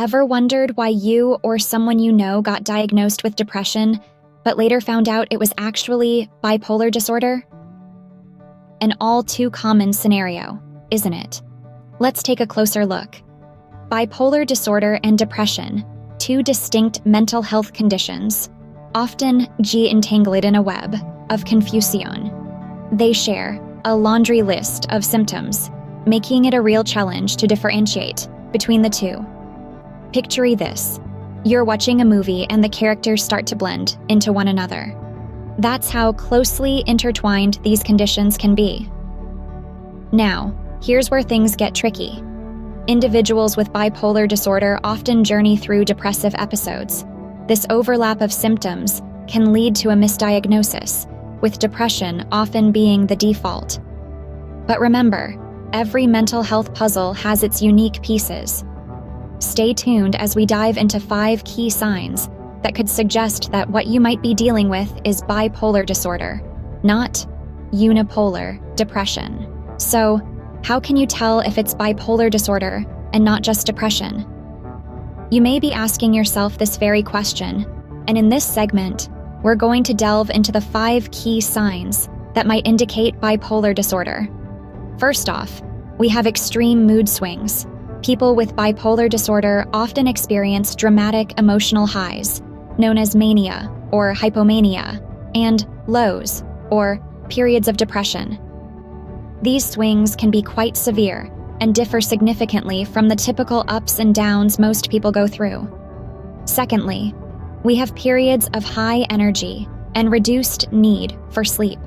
Ever wondered why you or someone you know got diagnosed with depression, but later found out it was actually bipolar disorder? An all too common scenario, isn't it? Let's take a closer look. Bipolar disorder and depression, two distinct mental health conditions, often entangled in a web of confusion. They share a laundry list of symptoms, making it a real challenge to differentiate between the two. Picture this. You're watching a movie and the characters start to blend into one another. That's how closely intertwined these conditions can be. Now, here's where things get tricky. Individuals with bipolar disorder often journey through depressive episodes. This overlap of symptoms can lead to a misdiagnosis, with depression often being the default. But remember, every mental health puzzle has its unique pieces. Stay tuned as we dive into 5 key signs that could suggest that what you might be dealing with is bipolar disorder, not unipolar depression. So, how can you tell if it's bipolar disorder and not just depression? You may be asking yourself this very question, and in this segment, we're going to delve into the 5 key signs that might indicate bipolar disorder. First off, we have extreme mood swings. People with bipolar disorder often experience dramatic emotional highs, known as mania or hypomania, and lows, or periods of depression. These swings can be quite severe and differ significantly from the typical ups and downs most people go through. Secondly, we have periods of high energy and reduced need for sleep.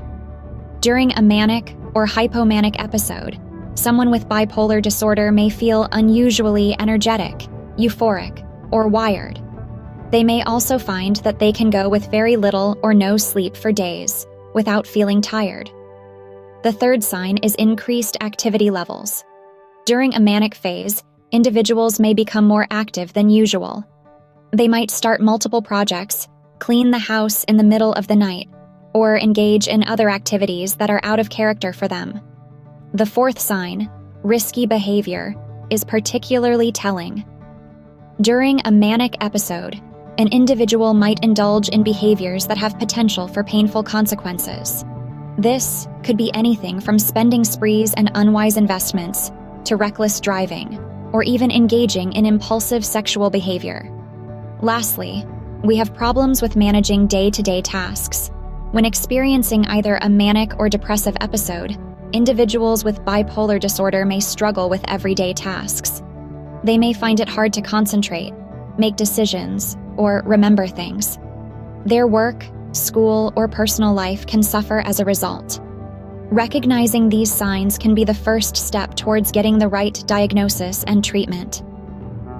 During a manic or hypomanic episode, someone with bipolar disorder may feel unusually energetic, euphoric, or wired. They may also find that they can go with very little or no sleep for days without feeling tired. The third sign is increased activity levels. During a manic phase, individuals may become more active than usual. They might start multiple projects, clean the house in the middle of the night, or engage in other activities that are out of character for them. The fourth sign, risky behavior, is particularly telling. During a manic episode, an individual might indulge in behaviors that have potential for painful consequences. This could be anything from spending sprees and unwise investments to reckless driving, or even engaging in impulsive sexual behavior. Lastly, we have problems with managing day-to-day tasks. When experiencing either a manic or depressive episode, individuals with bipolar disorder may struggle with everyday tasks. They may find it hard to concentrate, make decisions, or remember things. Their work, school, or personal life can suffer as a result. Recognizing these signs can be the first step towards getting the right diagnosis and treatment.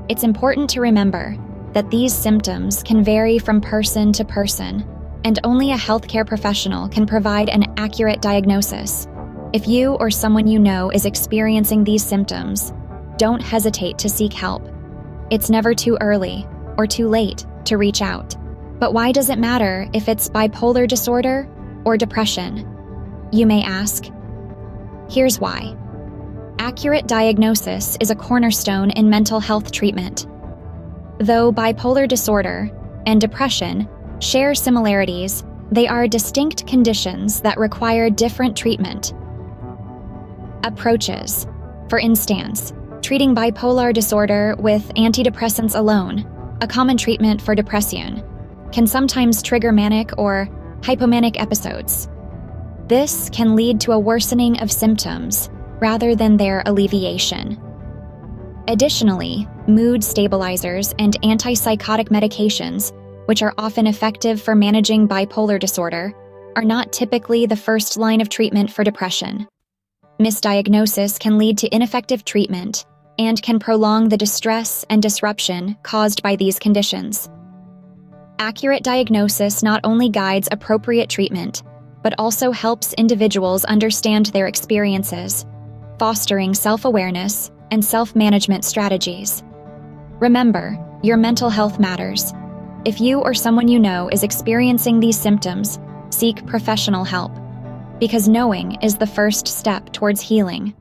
It's important to remember that these symptoms can vary from person to person, and only a healthcare professional can provide an accurate diagnosis. If you or someone you know is experiencing these symptoms, don't hesitate to seek help. It's never too early or too late to reach out. But why does it matter if it's bipolar disorder or depression? You may ask. Here's why. Accurate diagnosis is a cornerstone in mental health treatment. Though bipolar disorder and depression share similarities, they are distinct conditions that require different treatment. Approaches. For instance, treating bipolar disorder with antidepressants alone, a common treatment for depression, can sometimes trigger manic or hypomanic episodes. This can lead to a worsening of symptoms rather than their alleviation. Additionally, mood stabilizers and antipsychotic medications, which are often effective for managing bipolar disorder, are not typically the first line of treatment for depression. Misdiagnosis can lead to ineffective treatment and can prolong the distress and disruption caused by these conditions. Accurate diagnosis not only guides appropriate treatment, but also helps individuals understand their experiences, fostering self-awareness and self-management strategies. Remember, your mental health matters. If you or someone you know is experiencing these symptoms, seek professional help, because knowing is the first step towards healing.